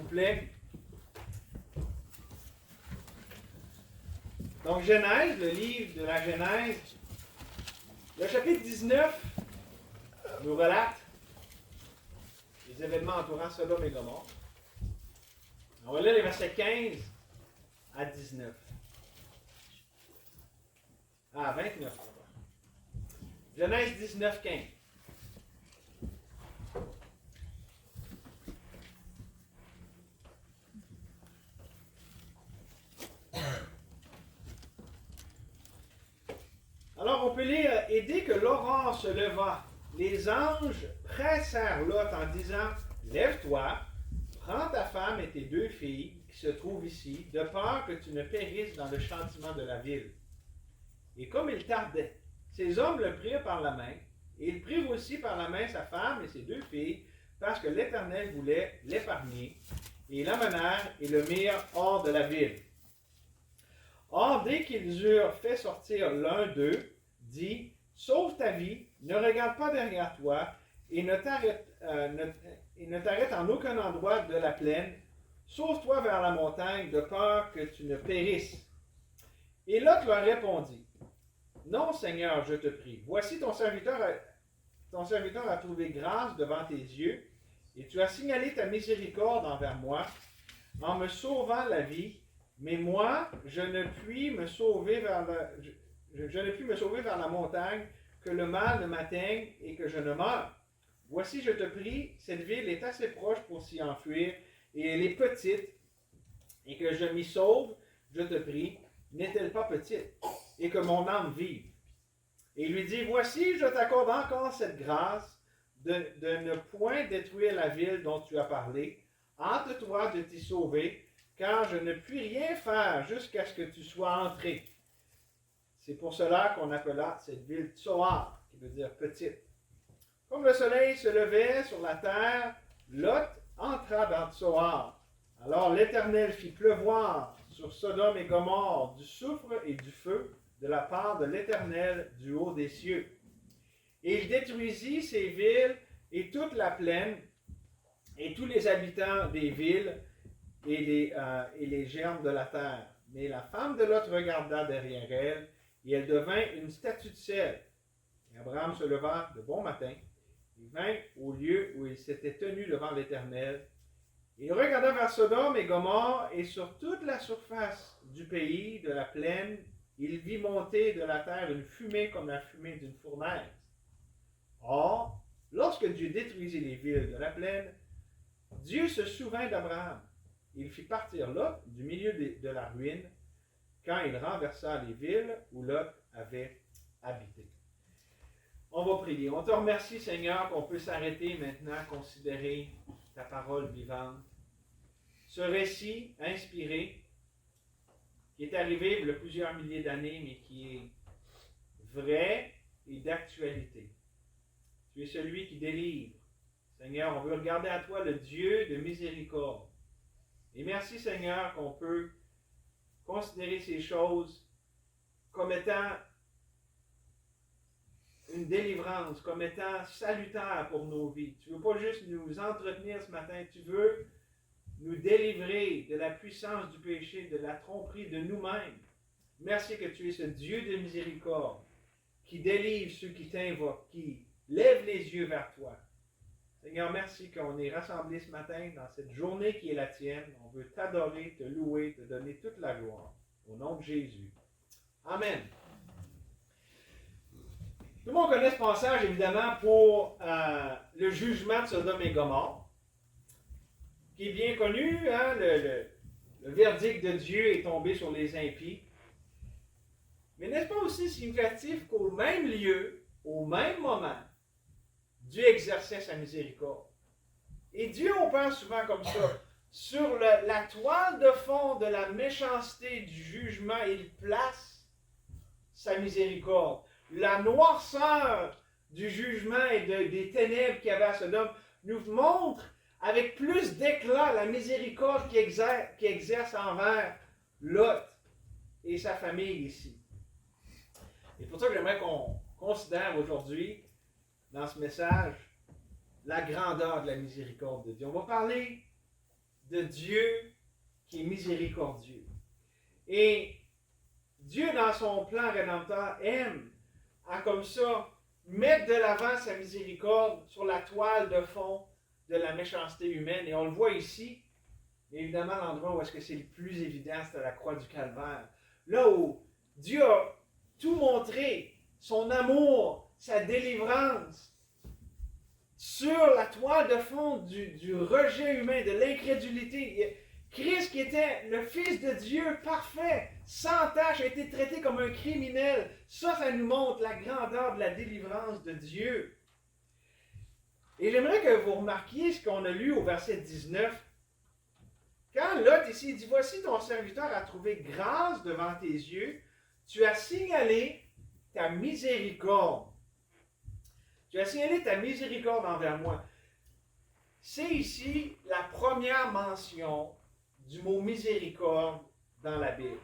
plaît. Donc, Genèse, le livre de la Genèse, le chapitre 19 nous relate les événements entourant Sodome et Gomorrhe. On va lire les versets 15 à 19. Ah, 29. Genèse 19, 15. Alors, on peut lire, « Et dès que l'aurore se leva, les anges pressèrent Lot en disant, « Lève-toi, prends ta femme et tes 2 filles qui se trouvent ici, de peur que tu ne périsses dans le châtiment de la ville. » Et comme il tardait, ces hommes le prirent par la main, et ils prirent aussi par la main sa femme et ses 2 filles, parce que l'Éternel voulait l'épargner, et l'amenèrent et le mirent hors de la ville. Or, dès qu'ils eurent fait sortir l'un d'eux, dit, « Sauve ta vie, ne regarde pas derrière toi, et ne t'arrête en aucun endroit de la plaine. Sauve-toi vers la montagne, de peur que tu ne périsses. » Et Lot leur répondit, « Non, Seigneur, je te prie, voici ton serviteur a trouvé grâce devant tes yeux, et tu as signalé ta miséricorde envers moi, en me sauvant la vie. Mais moi, je ne puis me sauver vers la montagne, que le mal ne m'atteigne et que je ne meure. Voici, je te prie, cette ville est assez proche pour s'y enfuir, et elle est petite, et que je m'y sauve, je te prie, n'est-elle pas petite, et que mon âme vive. Et il lui dit, voici, je t'accorde encore cette grâce de ne point détruire la ville dont tu as parlé. Hâte-toi de t'y sauver, car je ne puis rien faire jusqu'à ce que tu sois entré. C'est pour cela qu'on appela cette ville Tsoar, qui veut dire petite. Comme le soleil se levait sur la terre, Lot entra dans Tsoar. Alors l'Éternel fit pleuvoir sur Sodome et Gomorrhe du soufre et du feu de la part de l'Éternel du haut des cieux. Et il détruisit ces villes et toute la plaine et tous les habitants des villes et les germes de la terre. Mais la femme de Lot regarda derrière elle, et elle devint une statue de sel. Et Abraham se leva de bon matin, et vint au lieu où il s'était tenu devant l'Éternel. Il regarda vers Sodome et Gomorrhe, et sur toute la surface du pays, de la plaine, il vit monter de la terre une fumée comme la fumée d'une fournaise. Or, lorsque Dieu détruisit les villes de la plaine, Dieu se souvint d'Abraham. Il fit partir Lot du milieu de la ruine, quand il renversa les villes où Lot avait habité. On va prier. On te remercie, Seigneur, qu'on peut s'arrêter maintenant à considérer ta parole vivante. Ce récit inspiré, qui est arrivé il y a plusieurs milliers d'années, mais qui est vrai et d'actualité. Tu es celui qui délivre. Seigneur, on veut regarder à toi, le Dieu de miséricorde. Et merci, Seigneur, qu'on peut considérer ces choses comme étant une délivrance, comme étant salutaire pour nos vies. Tu ne veux pas juste nous entretenir ce matin, tu veux nous délivrer de la puissance du péché, de la tromperie de nous-mêmes. Merci que tu es ce Dieu de miséricorde qui délivre ceux qui t'invoquent, qui lève les yeux vers toi. Seigneur, merci qu'on est rassemblés ce matin dans cette journée qui est la tienne. On veut t'adorer, te louer, te donner toute la gloire. Au nom de Jésus. Amen. Tout le monde connaît ce passage, évidemment, pour le jugement de Sodome et Gomorrhe, qui est bien connu. Hein? Le verdict de Dieu est tombé sur les impies. Mais n'est-ce pas aussi significatif qu'au même lieu, au même moment, Dieu exerçait sa miséricorde. Et Dieu, on pense souvent comme ça. Sur la toile de fond de la méchanceté du jugement, il place sa miséricorde. La noirceur du jugement et des ténèbres qu'il y avait à Sodome nous montre avec plus d'éclat la miséricorde qu'il exerce envers Lot et sa famille ici. Et pour ça que j'aimerais qu'on considère aujourd'hui, dans ce message, la grandeur de la miséricorde de Dieu. On va parler de Dieu qui est miséricordieux. Et Dieu, dans son plan rédempteur, aime à comme ça mettre de l'avant sa miséricorde sur la toile de fond de la méchanceté humaine. Et on le voit ici, évidemment, l'endroit où est-ce que c'est le plus évident, c'est à la croix du Calvaire. Là où Dieu a tout montré, son amour, sa délivrance, sur la toile de fond du rejet humain, de l'incrédulité. Christ, qui était le Fils de Dieu parfait, sans tache, a été traité comme un criminel. Ça nous montre la grandeur de la délivrance de Dieu. Et j'aimerais que vous remarquiez ce qu'on a lu au verset 19. Quand Lot ici dit, voici ton serviteur a trouvé grâce devant tes yeux, tu as signalé ta miséricorde. Tu as signalé ta miséricorde envers moi. C'est ici la première mention du mot miséricorde dans la Bible.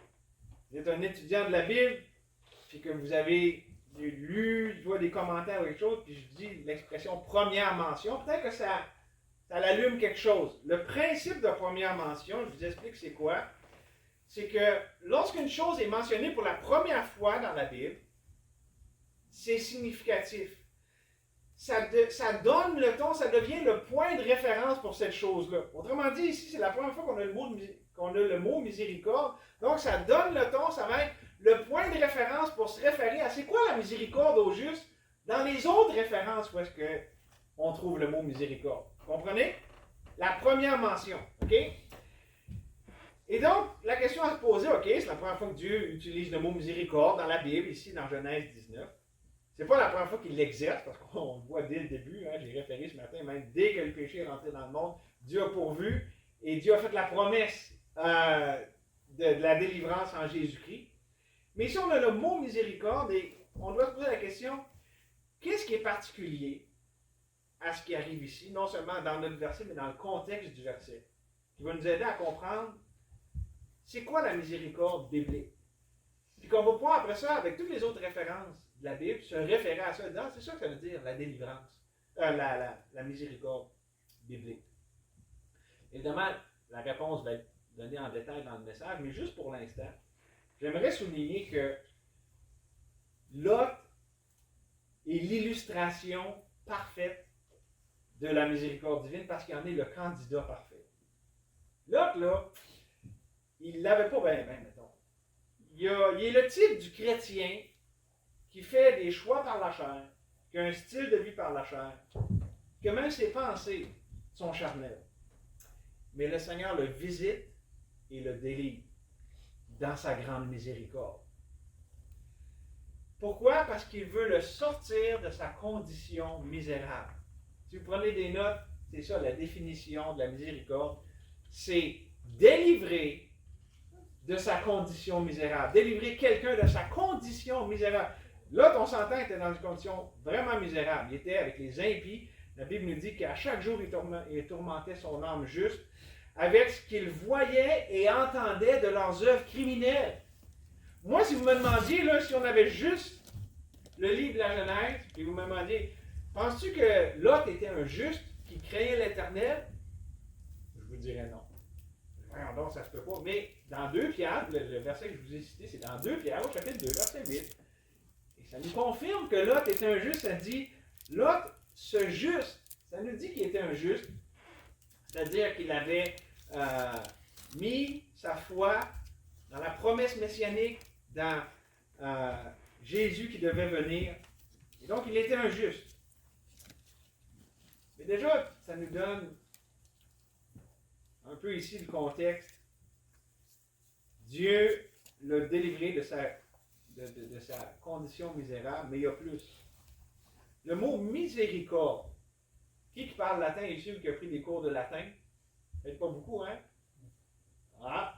Vous êtes un étudiant de la Bible, puis que vous avez lu, je vois des commentaires ou quelque chose, puis je dis l'expression première mention, peut-être que ça l'allume quelque chose. Le principe de première mention, je vous explique c'est quoi. C'est que lorsqu'une chose est mentionnée pour la première fois dans la Bible, c'est significatif. Ça donne le ton, ça devient le point de référence pour cette chose-là. Autrement dit, ici, c'est la première fois qu'on a le mot miséricorde. Donc, ça donne le ton, ça va être le point de référence pour se référer à c'est quoi la miséricorde au juste dans les autres références où est-ce qu'on trouve le mot miséricorde. Vous comprenez? La première mention. OK? Et donc, la question à se poser, OK, c'est la première fois que Dieu utilise le mot miséricorde dans la Bible, ici dans Genèse 19. C'est pas la première fois qu'il l'exerce, parce qu'on le voit dès le début, hein, j'ai référé ce matin, même dès que le péché est rentré dans le monde, Dieu a pourvu, et Dieu a fait la promesse de la délivrance en Jésus-Christ. Mais si on a le mot miséricorde, et on doit se poser la question, qu'est-ce qui est particulier à ce qui arrive ici, non seulement dans notre verset, mais dans le contexte du verset, qui va nous aider à comprendre c'est quoi la miséricorde biblique. Puis qu'on va pouvoir, après ça, avec toutes les autres références de la Bible, se référer à ça. C'est ça que ça veut dire, la délivrance, la miséricorde biblique. Évidemment, la réponse va être donnée en détail dans le message, mais juste pour l'instant, j'aimerais souligner que Lot est l'illustration parfaite de la miséricorde divine parce qu'il en est le candidat parfait. Lot, là, il ne l'avait pas bien, mettons. Il est le type du chrétien qui fait des choix par la chair, qui a un style de vie par la chair, que même ses pensées sont charnelles. Mais le Seigneur le visite et le délivre dans sa grande miséricorde. Pourquoi? Parce qu'il veut le sortir de sa condition misérable. Si vous prenez des notes, c'est ça la définition de la miséricorde. C'est délivrer de sa condition misérable. Délivrer quelqu'un de sa condition misérable. Là, on s'entend qu'il était dans une condition vraiment misérable. Il était avec les impies. La Bible nous dit qu'à chaque jour, il tourmentait son âme juste avec ce qu'il voyait et entendait de leurs œuvres criminelles. Moi, si vous me demandiez, là, si on avait juste le livre de la Genèse, et vous me demandiez, penses-tu que Lot était un juste qui craignait l'Éternel? Je vous dirais non. Donc, ça se peut pas. Mais dans 2 Pierre, le verset que je vous ai cité, c'est dans 2 Pierre, au chapitre 2, verset 8. Et ça nous confirme que Lot était un juste. Ça dit, Lot, ce juste, ça nous dit qu'il était un juste. C'est-à-dire qu'il avait mis sa foi dans la promesse messianique, dans Jésus qui devait venir. Et donc, il était un juste. Mais déjà, ça nous donne un peu ici le contexte. Dieu l'a délivré de sa condition misérable, mais il y a plus. Le mot miséricorde, qui parle latin ici ou qui a pris des cours de latin? Peut-être pas beaucoup, hein? Ah!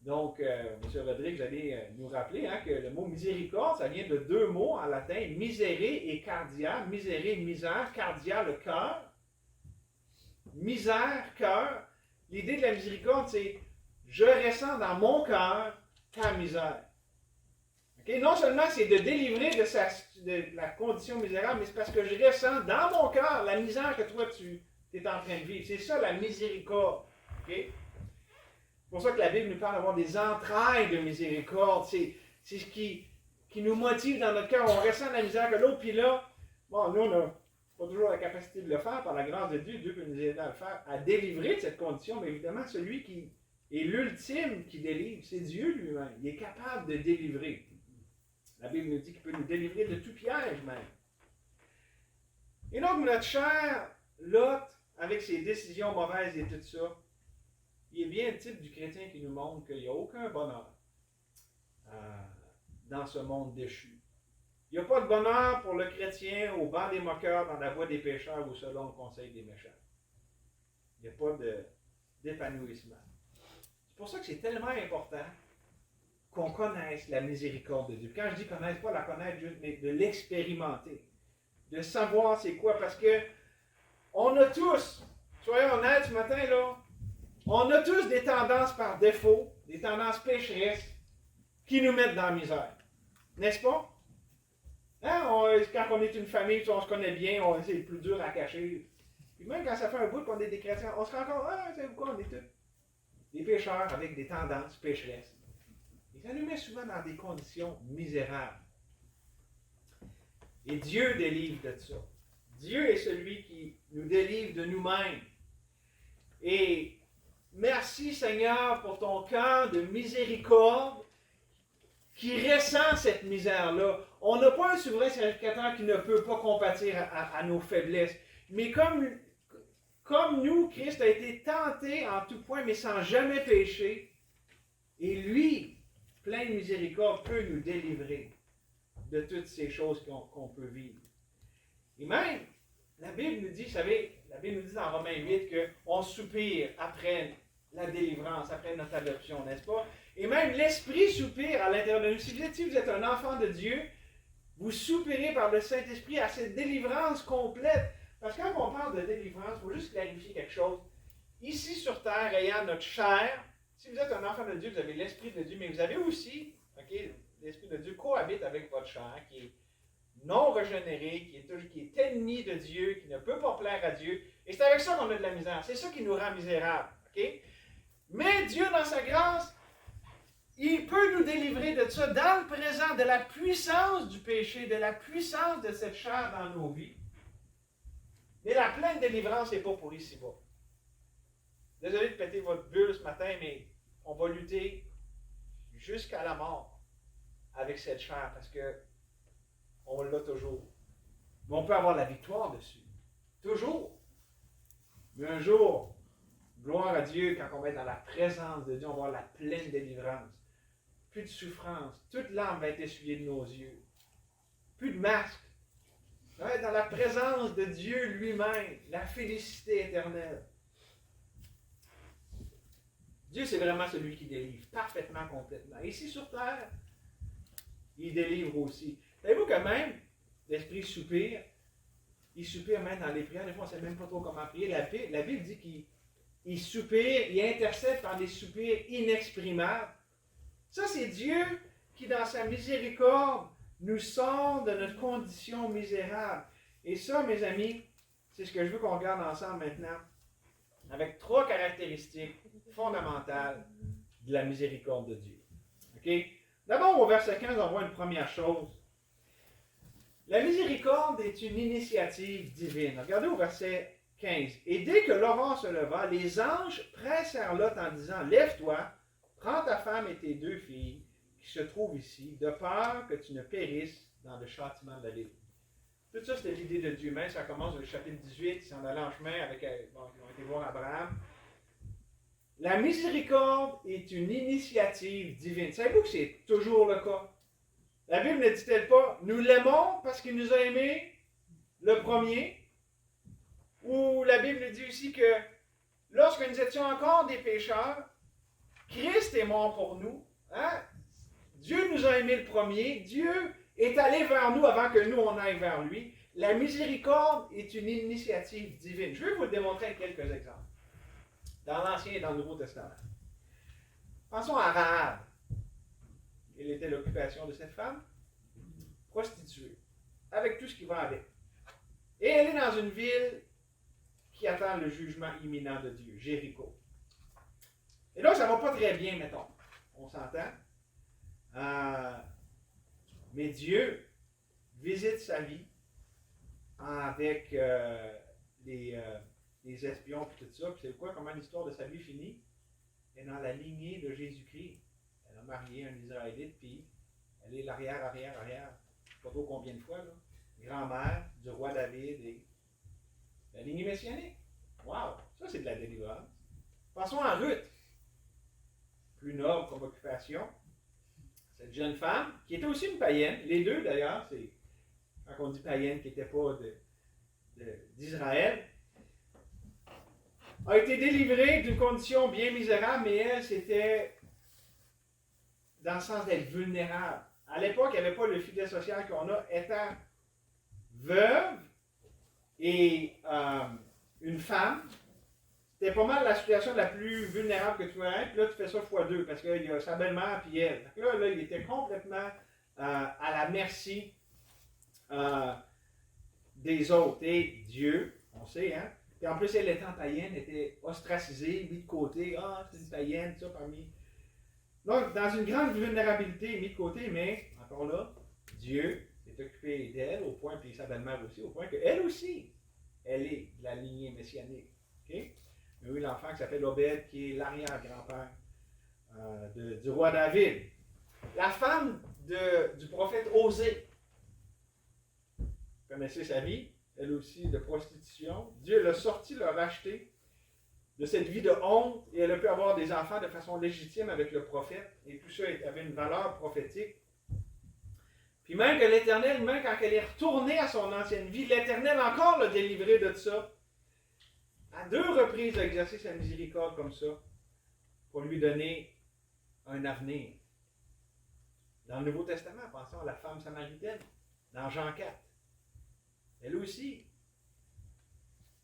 Donc, M. Rodrigue, vous allez nous rappeler que le mot miséricorde, ça vient de 2 mots en latin, misere et cardia. Misere, misère, cardia, le cœur. Misère, cœur. L'idée de la miséricorde, c'est je ressens dans mon cœur ta misère. Okay? Non seulement c'est de délivrer de la condition misérable, mais c'est parce que je ressens dans mon cœur la misère que toi tu es en train de vivre. C'est ça la miséricorde. OK? C'est pour ça que la Bible nous parle d'avoir des entrailles de miséricorde. C'est ce qui nous motive dans notre cœur. On ressent la misère que l'autre, puis là, bon, nous, on n'a pas toujours la capacité de le faire. Par la grâce de Dieu, Dieu peut nous aider à le faire, à délivrer de cette condition. Mais évidemment, celui qui est l'ultime qui délivre, c'est Dieu lui-même. Il est capable de délivrer. La Bible nous dit qu'il peut nous délivrer de tout piège même. Et donc, notre cher Lot, avec ses décisions mauvaises et tout ça, il est bien le type du chrétien qui nous montre qu'il n'y a aucun bonheur dans ce monde déchu. Il n'y a pas de bonheur pour le chrétien au banc des moqueurs, dans la voie des pécheurs ou selon le conseil des méchants. Il n'y a pas d'épanouissement. C'est pour ça que c'est tellement important qu'on connaisse la miséricorde de Dieu. Quand je dis connaître, pas la connaître juste, mais de l'expérimenter. De savoir c'est quoi, parce que on a tous, soyons honnêtes ce matin, là, on a tous des tendances par défaut, des tendances pécheresses qui nous mettent dans la misère. N'est-ce pas? Hein? Quand on est une famille, on se connaît bien, c'est le plus dur à cacher. Puis même quand ça fait un bout qu'on est des chrétiens, on se rend compte, c'est quoi, on est tous des pécheurs avec des tendances pécheresses. Et ça nous met souvent dans des conditions misérables. Et Dieu délivre de ça. Dieu est celui qui nous délivre de nous-mêmes. Et merci Seigneur pour ton cœur de miséricorde qui ressent cette misère-là. On n'a pas un souverain sacrificateur qui ne peut pas compatir à nos faiblesses. Mais comme nous, Christ a été tenté en tout point, mais sans jamais pécher. Et lui, plein de miséricorde, peut nous délivrer de toutes ces choses qu'on peut vivre. Et même, la Bible nous dit, vous savez, la Bible nous dit dans Romains 8 qu'on soupire après la délivrance, après notre adoption, n'est-ce pas? Et même l'Esprit soupire à l'intérieur de nous. Si vous êtes un enfant de Dieu, vous soupirez par le Saint-Esprit à cette délivrance complète. Parce que quand on parle de délivrance, il faut juste clarifier quelque chose. Ici sur terre, ayant notre chair, si vous êtes un enfant de Dieu, vous avez l'Esprit de Dieu, mais vous avez aussi, l'Esprit de Dieu cohabite avec votre chair, qui est non régénéré, qui est ennemi de Dieu, qui ne peut pas plaire à Dieu. Et c'est avec ça qu'on a de la misère. C'est ça qui nous rend misérables. Okay? Mais Dieu, dans sa grâce, il peut nous délivrer de ça dans le présent, de la puissance du péché, de la puissance de cette chair dans nos vies. Mais la pleine délivrance n'est pas pour ici-bas. Désolé de péter votre bulle ce matin, mais on va lutter jusqu'à la mort avec cette chair parce que on l'a toujours. Mais on peut avoir la victoire dessus. Toujours. Mais un jour, gloire à Dieu, quand on va être dans la présence de Dieu, on va avoir la pleine délivrance. Plus de souffrance. Toute larme va être essuyée de nos yeux. Plus de masque. On va être dans la présence de Dieu lui-même. La félicité éternelle. Dieu, c'est vraiment celui qui délivre parfaitement, complètement. Ici sur terre, il délivre aussi. Savez-vous que même l'Esprit soupire, il soupire même dans les prières. Des fois, on ne sait même pas trop comment prier. La Bible dit qu'il soupire, il intercède par des soupirs inexprimables. Ça, c'est Dieu qui, dans sa miséricorde, nous sort de notre condition misérable. Et ça, mes amis, c'est ce que je veux qu'on regarde ensemble maintenant, avec 3 caractéristiques fondamentales de la miséricorde de Dieu. OK? D'abord, au verset 15, on voit une première chose. La miséricorde est une initiative divine. Regardez au verset 15. Et dès que l'aurore se leva, les anges pressèrent Lot en disant, lève-toi, prends ta femme et tes 2 filles qui se trouvent ici, de peur que tu ne périsses dans le châtiment de l'île. Tout ça, c'était l'idée de Dieu même. Ça commence au chapitre 18, ils s'en allaient en chemin avec, ils ont été voir Abraham. La miséricorde est une initiative divine. Savez-vous que c'est toujours le cas? La Bible ne dit-elle pas, nous l'aimons parce qu'il nous a aimés le premier? Ou la Bible dit aussi que lorsque nous étions encore des pécheurs, Christ est mort pour nous. Hein? Dieu nous a aimés le premier. Dieu est allé vers nous avant que nous on aille vers lui. La miséricorde est une initiative divine. Je vais vous le démontrer avec quelques exemples. Dans l'Ancien et dans le Nouveau Testament. Pensons à Rahab. Quelle était l'occupation de cette femme? Prostituée. Avec tout ce qui va avec. Et elle est dans une ville qui attend le jugement imminent de Dieu, Jéricho. Et là, ça ne va pas très bien, mettons. On s'entend. Mais Dieu visite sa vie avec les espions et tout ça. Puis c'est quoi, comment l'histoire de sa vie finit? Elle est dans la lignée de Jésus-Christ. Elle a marié un Israélite, puis elle est l'arrière, je ne sais pas trop combien de fois, là. Grand-mère du roi David et la lignée messianique. Wow! Ça, c'est de la délivrance. Passons à Ruth. Plus noble comme occupation. Cette jeune femme, qui était aussi une païenne, les deux d'ailleurs, c'est quand on dit païenne qui n'était pas d'Israël, a été délivrée d'une condition bien misérable, mais elle, c'était dans le sens d'être vulnérable. À l'époque, il n'y avait pas le filet social qu'on a, étant veuve et une femme. C'était pas mal la situation la plus vulnérable que tu pouvais être. Puis là, tu fais ça fois deux, parce qu'il y a sa belle-mère puis elle. Donc là, il était complètement à la merci des autres. Et Dieu, on sait, hein? Puis en plus, elle étant païenne, était ostracisée, mise de côté. Ah, c'est une païenne, ça, parmi. Donc, dans une grande vulnérabilité, mise de côté, mais encore là, Dieu s'est occupé d'elle au point, puis sa belle-mère aussi, au point qu'elle aussi, elle est de la lignée messianique. Okay? Il y a eu l'enfant qui s'appelle Obed, qui est l'arrière-grand-père du roi David. La femme du prophète Osée. Vous connaissez sa vie, elle aussi de prostitution. Dieu l'a sorti, l'a racheté de cette vie de honte, et elle a pu avoir des enfants de façon légitime avec le prophète, et tout ça avait une valeur prophétique. Puis même que l'Éternel, même quand elle est retournée à son ancienne vie, l'Éternel encore l'a délivrée de ça. À 2 reprises, il a exercé sa miséricorde comme ça, pour lui donner un avenir. Dans le Nouveau Testament, pensons à la femme samaritaine, dans Jean 4. Elle aussi,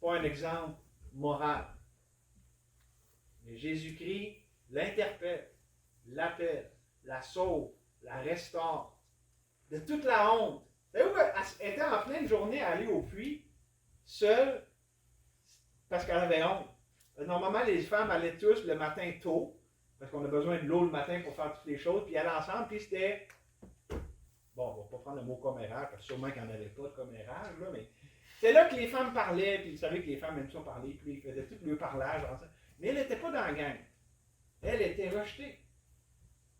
pas un exemple moral. Mais Jésus-Christ l'interpelle, l'appelle, la sauve, la restaure de toute la honte. Elle était en pleine journée à aller au puits, seule, parce qu'elle avait honte. Normalement, les femmes allaient tous le matin tôt, parce qu'on a besoin de l'eau le matin pour faire toutes les choses, puis allaient ensemble, puis c'était... Bon, on va pas prendre le mot commérage, parce que sûrement qu'il n'y en avait pas de commérage, là, mais c'est là que les femmes parlaient, puis vous savez que les femmes aiment ça parler, puis ils faisaient tout le parlage ensemble. Mais elle n'était pas dans la gang. Elle était rejetée.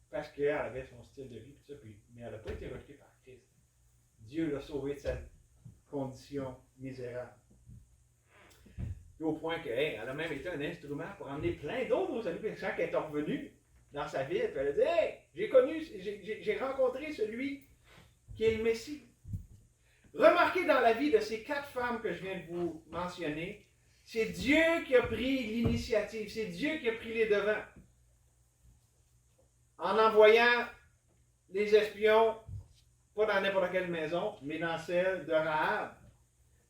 Parce qu'elle avait son style de vie, tout ça, mais elle n'a pas été rejetée par Christ. Dieu l'a sauvée de sa condition misérable. Et au point qu'elle a même été un instrument pour emmener plein d'autres aux amis. Puis quand elle est revenue dans sa ville, elle a dit hey, j'ai rencontré celui qui est le Messie. Remarquez dans la vie de ces 4 femmes que je viens de vous mentionner, c'est Dieu qui a pris l'initiative, c'est Dieu qui a pris les devants. En envoyant les espions, pas dans n'importe quelle maison, mais dans celle de Rahab.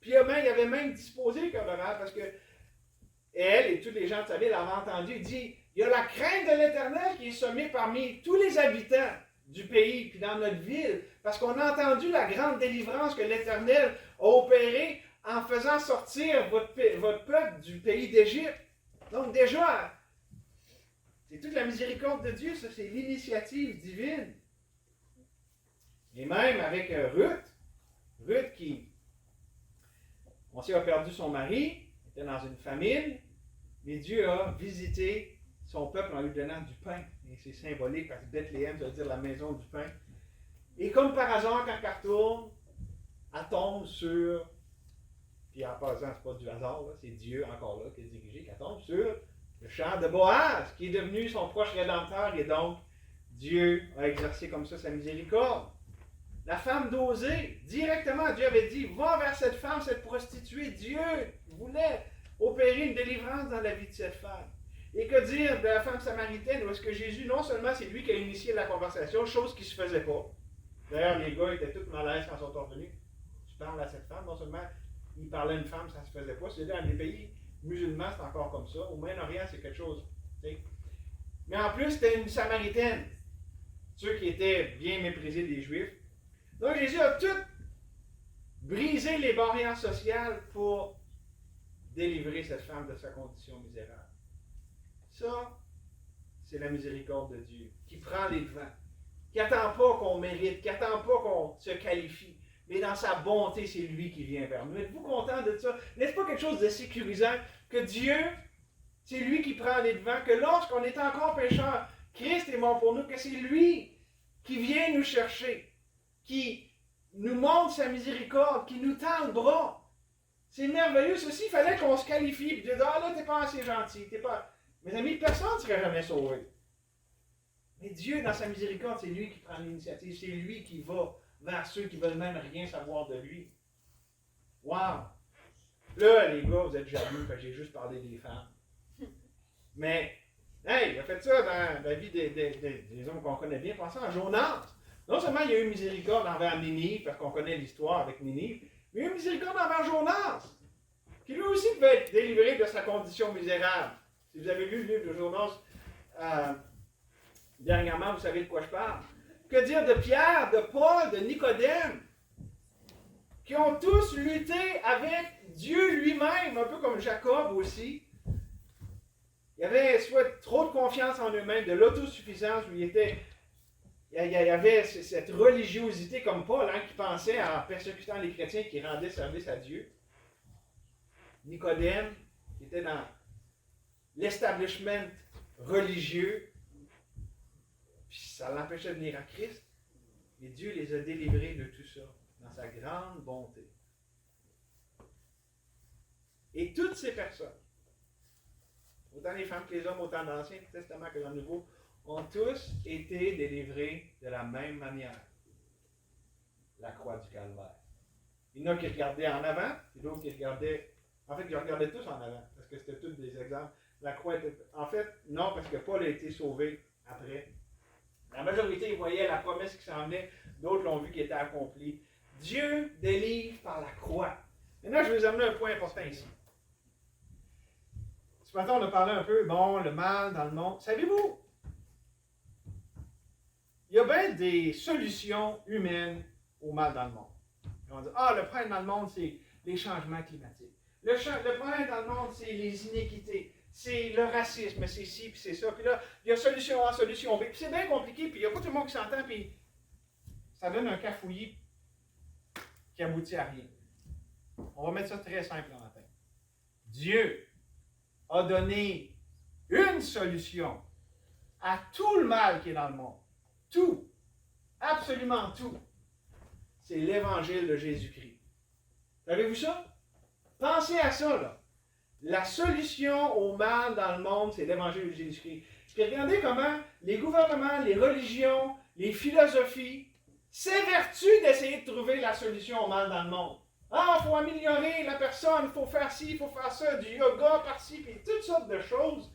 Puis il avait même disposé comme Rahab, parce que elle et tous les gens de sa ville avaient entendu, il dit, il y a la crainte de l'Éternel qui est semée parmi tous les habitants du pays, puis dans notre ville, parce qu'on a entendu la grande délivrance que l'Éternel a opérée en faisant sortir votre peuple du pays d'Égypte. Donc déjà, c'est toute la miséricorde de Dieu, ça c'est l'initiative divine. Et même avec Ruth qui, on sait, a perdu son mari, était dans une famine, mais Dieu a visité son peuple en lui donnant du pain. Et c'est symbolique parce que Bethléem, ça veut dire la maison du pain. Et comme par hasard, quand elle retourne, elle tombe sur, puis en passant, c'est pas du hasard, là, c'est Dieu encore là qui est dirigé, qu'elle tombe sur le champ de Boaz, qui est devenu son proche rédempteur, et donc Dieu a exercé comme ça sa miséricorde. La femme d'Osée, directement, Dieu avait dit, va vers cette femme, cette prostituée. Dieu voulait opérer une délivrance dans la vie de cette femme. Et que dire de la femme samaritaine, où est-ce que Jésus, non seulement c'est lui qui a initié la conversation, chose qui ne se faisait pas. D'ailleurs, les gars étaient tous mal à l'aise quand ils sont revenus. Tu parles à cette femme, non seulement il parlait à une femme, ça ne se faisait pas. C'est dans les pays musulmans, c'est encore comme ça. Au Moyen-Orient, c'est quelque chose. T'sais. Mais en plus, c'était une samaritaine. Ceux qui étaient bien méprisés des Juifs. Donc Jésus a tout brisé les barrières sociales pour délivrer cette femme de sa condition misérable. Ça, c'est la miséricorde de Dieu, qui prend les devants, qui n'attend pas qu'on mérite, qui n'attend pas qu'on se qualifie, mais dans sa bonté, c'est lui qui vient vers nous. Êtes-vous content de ça? N'est-ce pas quelque chose de sécurisant que Dieu, c'est lui qui prend les devants, que lorsqu'on est encore pécheurs, Christ est mort pour nous, que c'est lui qui vient nous chercher, qui nous montre sa miséricorde, qui nous tend le bras. C'est merveilleux. Ceci, il fallait qu'on se qualifie, puis dire, ah là, t'es pas assez gentil, t'es pas... Mes amis, personne ne serait jamais sauvé. Mais Dieu, dans sa miséricorde, c'est lui qui prend l'initiative, c'est lui qui va vers ceux qui veulent même rien savoir de lui. Wow! Là, les gars, vous êtes jaloux, parce que j'ai juste parlé des femmes. Mais, hey, il a fait ça dans la vie des hommes qu'on connaît bien. Pensez à Jonas. Non seulement il y a eu miséricorde envers Ninive, parce qu'on connaît l'histoire avec Ninive, mais il y a eu miséricorde envers Jonas, qui lui aussi devait être délivré de sa condition misérable. Si vous avez lu le livre de Jonas dernièrement, vous savez de quoi je parle. Que dire de Pierre, de Paul, de Nicodème, qui ont tous lutté avec Dieu lui-même, un peu comme Jacob aussi. Il y avait soit trop de confiance en eux-mêmes, de l'autosuffisance, où il y avait cette religiosité comme Paul, qui pensait en persécutant les chrétiens qui rendaient service à Dieu. Nicodème, qui était dans l'establishment religieux, puis ça l'empêchait de venir à Christ. Mais Dieu les a délivrés de tout ça, dans sa grande bonté. Et toutes ces personnes, autant les femmes que les hommes, autant dans l'Ancien Testament que dans le Nouveau, ont tous été délivrés de la même manière. La croix du Calvaire. Il y en a qui regardaient en avant, et d'autres qui regardaient... En fait, ils regardaient tous en avant, parce que c'était tous des exemples. La croix était... En fait, non, parce que Paul a été sauvé après. La majorité, ils voyaient la promesse qui s'en venait, d'autres l'ont vu qui était accomplie. Dieu délivre par la croix. Maintenant, je vais vous amener un point important ici. Ce matin, on a parlé un peu, le mal dans le monde. Savez-vous, il y a bien des solutions humaines au mal dans le monde. On va dire, le problème dans le monde, c'est les changements climatiques. Le problème dans le monde, c'est les inéquités. C'est le racisme, c'est ci, puis c'est ça. Puis là, il y a solution A, solution B. Puis c'est bien compliqué, puis il n'y a pas tout le monde qui s'entend, puis ça donne un cafouillis qui aboutit à rien. On va mettre ça très simple dans la tête. Dieu a donné une solution à tout le mal qui est dans le monde. Tout. Absolument tout. C'est l'évangile de Jésus-Christ. Avez-vous ça? Pensez à ça, là. La solution au mal dans le monde, c'est l'évangile de Jésus-Christ. Puis regardez comment les gouvernements, les religions, les philosophies s'évertuent d'essayer de trouver la solution au mal dans le monde. Il faut améliorer la personne, il faut faire ci, il faut faire ça, du yoga par-ci, puis toutes sortes de choses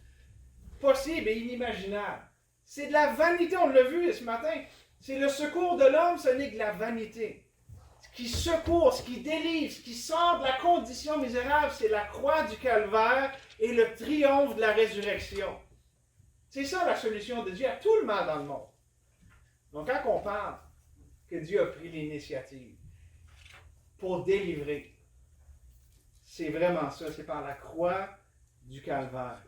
possibles et inimaginables. C'est de la vanité, on l'a vu ce matin. C'est le secours de l'homme, ce n'est que la vanité. Ce qui secourt, ce qui délivre, ce qui sort de la condition misérable, c'est la croix du calvaire et le triomphe de la résurrection. C'est ça la solution de Dieu à tout le mal dans le monde. Donc quand on parle que Dieu a pris l'initiative pour délivrer, c'est vraiment ça, c'est par la croix du calvaire.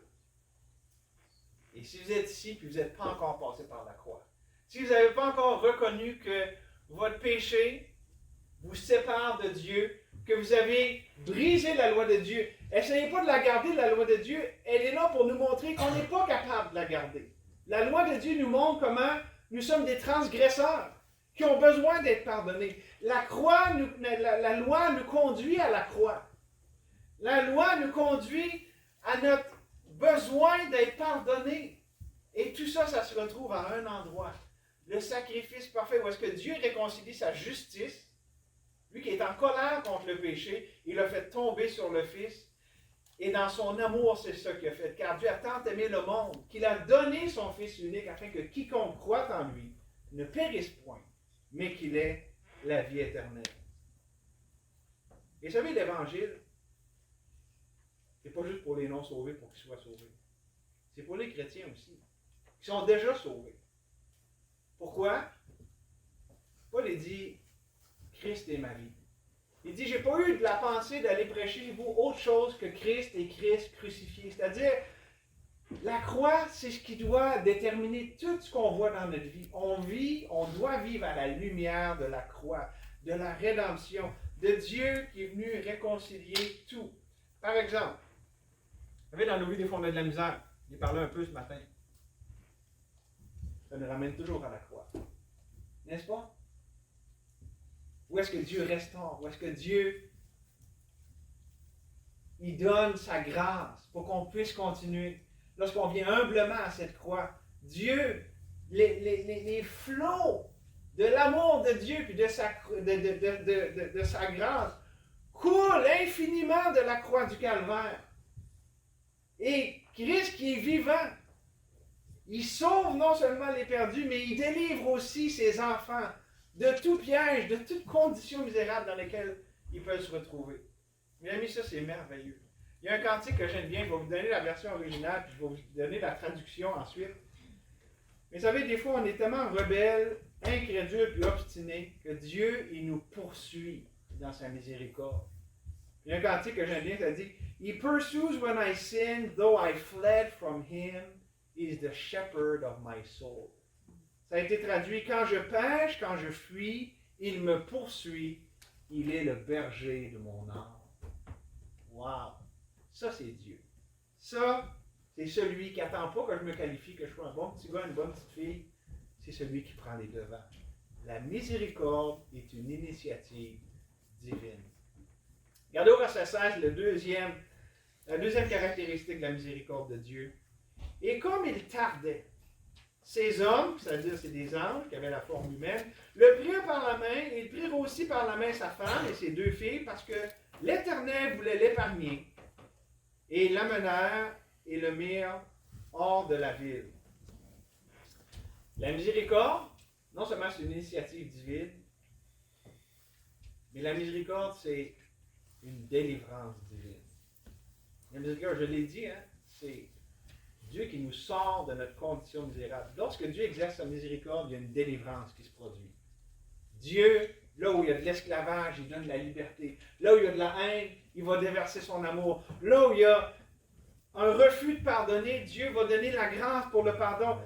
Et si vous êtes ici et vous n'êtes pas encore passé par la croix, si vous n'avez pas encore reconnu que votre péché vous sépare de Dieu, que vous avez brisé la loi de Dieu, essayez pas de la garder, la loi de Dieu. Elle est là pour nous montrer qu'on n'est pas capable de la garder. La loi de Dieu nous montre comment nous sommes des transgresseurs qui ont besoin d'être pardonnés. La loi nous conduit à la croix. La loi nous conduit à notre besoin d'être pardonné. Et tout ça, ça se retrouve à un endroit. Le sacrifice parfait, où est-ce que Dieu réconcilie sa justice. Lui qui est en colère contre le péché, il l'a fait tomber sur le Fils. Et dans son amour, c'est ça qu'il a fait. Car Dieu a tant aimé le monde qu'il a donné son Fils unique afin que quiconque croit en lui ne périsse point, mais qu'il ait la vie éternelle. Et vous savez, l'Évangile, c'est pas juste pour les non-sauvés pour qu'ils soient sauvés. C'est pour les chrétiens aussi, qui sont déjà sauvés. Pourquoi? Paul dit, Christ est ma vie. Il dit, j'ai pas eu de la pensée d'aller prêcher vous autre chose que Christ et Christ crucifié. C'est-à-dire, La croix, c'est ce qui doit déterminer tout ce qu'on voit dans notre vie. On doit vivre à la lumière de la croix, de la rédemption, de Dieu qui est venu réconcilier tout. Par exemple, vous savez, dans nos vies, des fois, on a de la misère. J'ai parlé un peu ce matin. Ça nous ramène toujours à la croix. N'est-ce pas? Où est-ce que Dieu restaure? Où est-ce que Dieu, il donne sa grâce pour qu'on puisse continuer? Lorsqu'on vient humblement à cette croix, Dieu, les flots de l'amour de Dieu et de sa grâce coulent infiniment de la croix du Calvaire. Et Christ qui est vivant, il sauve non seulement les perdus, mais il délivre aussi ses enfants de tout piège, de toute condition misérable dans lesquelles ils peuvent se retrouver. Mes amis, ça c'est merveilleux. Il y a un cantique que j'aime bien, je vais vous donner la version originale, puis je vais vous donner la traduction ensuite. Mais vous savez, des fois, on est tellement rebelles, incrédules puis obstinés que Dieu, il nous poursuit dans sa miséricorde. Il y a un cantique que j'aime bien, ça dit « He pursues when I sin, though I fled from him, he is the shepherd of my soul. » Ça a été traduit « Quand je pêche, quand je fuis, il me poursuit, il est le berger de mon âme. » Wow! Ça, c'est Dieu. Ça, c'est celui qui n'attend pas que je me qualifie, que je sois un bon petit gars, une bonne petite fille. C'est celui qui prend les devants. La miséricorde est une initiative divine. Regardez au verset 16, la deuxième caractéristique de la miséricorde de Dieu. Et comme il tardait, ces hommes, c'est-à-dire c'est des anges qui avaient la forme humaine, le prirent par la main, et ils prirent aussi par la main sa femme et ses deux filles, parce que l'Éternel voulait l'épargner. Et ils l'amenèrent et le mirent hors de la ville. La miséricorde, non seulement c'est une initiative divine, mais la miséricorde, c'est une délivrance divine. La miséricorde, je l'ai dit, c'est Dieu qui nous sort de notre condition misérable. Lorsque Dieu exerce sa miséricorde, il y a une délivrance qui se produit. Dieu, là où il y a de l'esclavage, il donne la liberté. Là où il y a de la haine, il va déverser son amour. Là où il y a un refus de pardonner, Dieu va donner la grâce pour le pardon.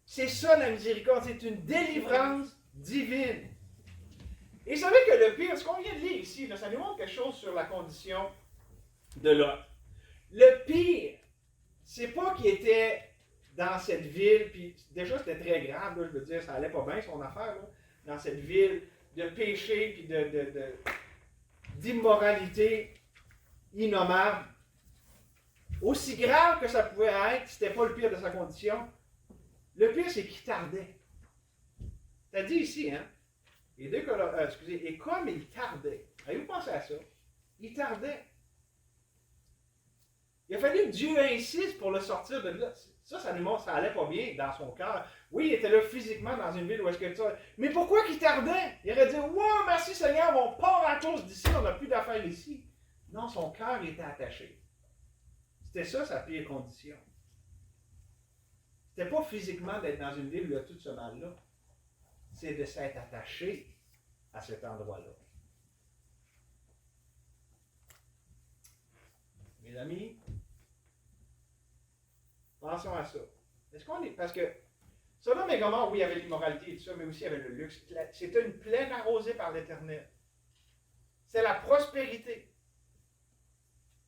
C'est ça la miséricorde, c'est une délivrance divine. Et vous savez que le pire, ce qu'on vient de lire ici, là, ça nous montre quelque chose sur la condition de Lot. Le pire, c'est pas qu'il était dans cette ville, puis déjà c'était très grave, là, je veux dire, ça allait pas bien son affaire, là, dans cette ville de péché, puis d'immoralité innommable. Aussi grave que ça pouvait être, c'était pas le pire de sa condition. Le pire, c'est qu'il tardait. Ça dit ici, hein? Et comme il tardait, avez-vous pensé à ça? Il tardait. Il a fallu que Dieu insiste pour le sortir de là. Ça nous montre que ça allait pas bien dans son cœur. Oui, il était là physiquement dans une ville où est-ce que ça. Mais pourquoi qu'il tardait? Il aurait dit, wow, merci Seigneur, on part à cause d'ici, on n'a plus d'affaires ici. Non, son cœur était attaché. C'était ça sa pire condition. C'était pas physiquement d'être dans une ville où il y a tout ce mal-là. C'est de s'être attaché à cet endroit-là. Mes amis, pensons à ça. Est-ce qu'on est. Parce que Sodome et Gomorrhe, oui, il y avait l'immoralité et tout ça, mais aussi il y avait le luxe. C'était une plaine arrosée par l'Éternel. C'est la prospérité.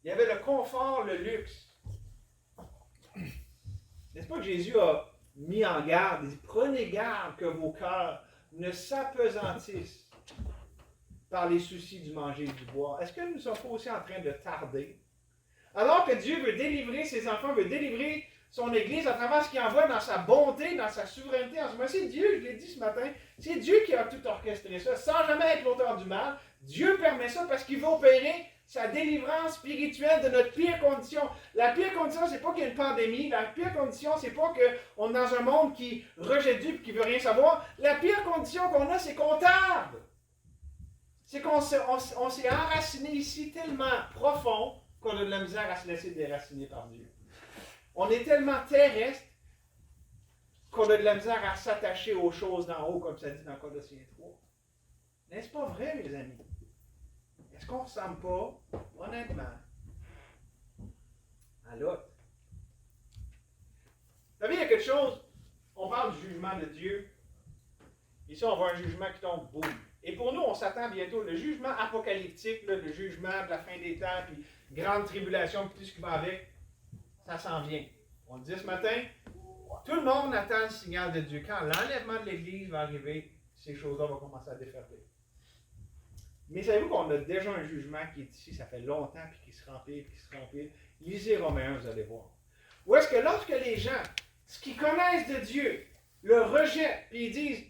Il y avait le confort, le luxe. N'est-ce pas que Jésus a mis en garde, il dit, prenez garde que vos cœurs ne s'apesantissent par les soucis du manger et du boire. Est-ce que nous ne sommes pas aussi en train de tarder? Alors que Dieu veut délivrer ses enfants, veut délivrer son Église à travers ce qu'il envoie dans sa bonté, dans sa souveraineté. En ce moment, c'est Dieu, je l'ai dit ce matin, c'est Dieu qui a tout orchestré ça, sans jamais être l'auteur du mal. Dieu permet ça parce qu'il veut opérer sa délivrance spirituelle de notre pire condition. La pire condition, c'est pas qu'il y ait une pandémie. La pire condition, c'est pas qu'on est dans un monde qui rejette Dieu et qui veut rien savoir. La pire condition qu'on a, c'est qu'on tarde. C'est qu'on s'est enraciné ici tellement profond qu'on a de la misère à se laisser déraciner par Dieu. On est tellement terrestre qu'on a de la misère à s'attacher aux choses d'en haut, comme ça dit dans Colossiens 3. N'est-ce pas vrai, mes amis? Est-ce qu'on ne ressemble pas, honnêtement, à Lot? savez, il y a quelque chose, on parle du jugement de Dieu. Ici, on voit un jugement qui tombe, boum. Et pour nous, on s'attend bientôt, le jugement apocalyptique, là, le jugement de la fin des temps, puis grande tribulation, puis tout ce qui va avec, ça s'en vient. On le dit ce matin, tout le monde attend le signal de Dieu. Quand l'enlèvement de l'Église va arriver, ces choses-là vont commencer à déferler. Mais savez-vous qu'on a déjà un jugement qui est ici, ça fait longtemps, puis qui se remplit, puis qui se remplit. Lisez Romains 1, vous allez voir. Où est-ce que lorsque les gens, ce qu'ils connaissent de Dieu, le rejettent, puis ils disent,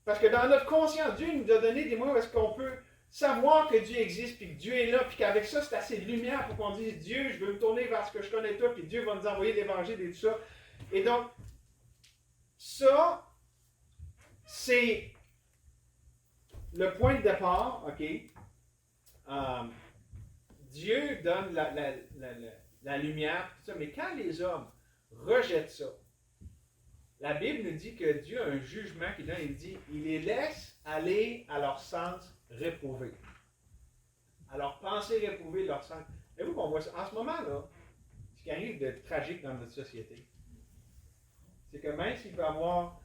parce que dans notre conscience, Dieu nous a donné des moyens où est-ce qu'on peut savoir que Dieu existe, puis que Dieu est là, puis qu'avec ça, c'est assez de lumière pour qu'on dise, Dieu, je veux me tourner vers ce que je connais toi, puis Dieu va nous envoyer l'Évangile et tout ça. Et donc, ça, c'est le point de départ, ok? Dieu donne la lumière, tout ça, mais quand les hommes rejettent ça, la Bible nous dit que Dieu a un jugement qu'il donne, il dit, il les laisse aller à leur sens réprouvé. À leur pensée réprouvée, leur sens. Et vous qu'on voit ça, en ce moment-là, ce qui arrive de tragique dans notre société, c'est que même s'il peut y avoir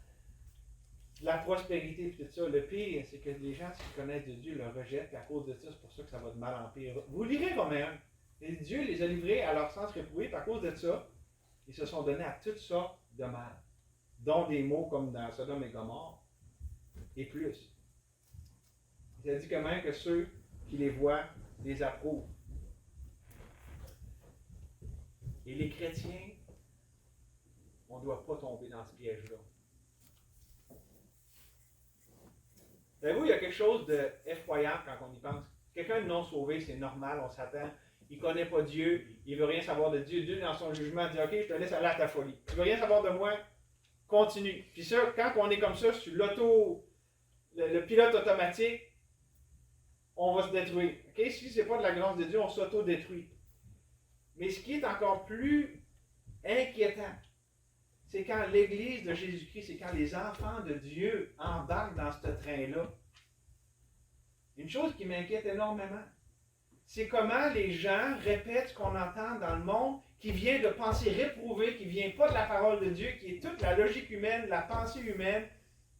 de la prospérité et tout ça, le pire, c'est que les gens qui connaissent de Dieu le rejettent, et à cause de ça, c'est pour ça que ça va de mal en pire. Vous lirez Romains 1. Et Dieu les a livrés à leur sens réprouvé, et à cause de ça, ils se sont donnés à toutes sortes de mal, dont des mots comme dans Sodome et Gomorrhe, et plus. Il a dit quand même que ceux qui les voient les approuvent. Et les chrétiens, on ne doit pas tomber dans ce piège-là. Savez-vous, il y a quelque chose d'effroyable quand on y pense. Quelqu'un de non sauvé, c'est normal, on s'attend. Il ne connaît pas Dieu, il ne veut rien savoir de Dieu. Dieu, dans son jugement, dit, OK, je te laisse aller à ta folie. Tu ne veux rien savoir de moi, continue. Puis ça, quand on est comme ça, sur le pilote automatique, on va se détruire. Okay? Si ce n'est pas de la grâce de Dieu, on s'auto-détruit. Mais ce qui est encore plus inquiétant, c'est quand l'Église de Jésus-Christ, c'est quand les enfants de Dieu embarquent dans ce train-là. Une chose qui m'inquiète énormément, c'est comment les gens répètent ce qu'on entend dans le monde, qui vient de pensées réprouvées, qui ne vient pas de la parole de Dieu, qui est toute la logique humaine, la pensée humaine,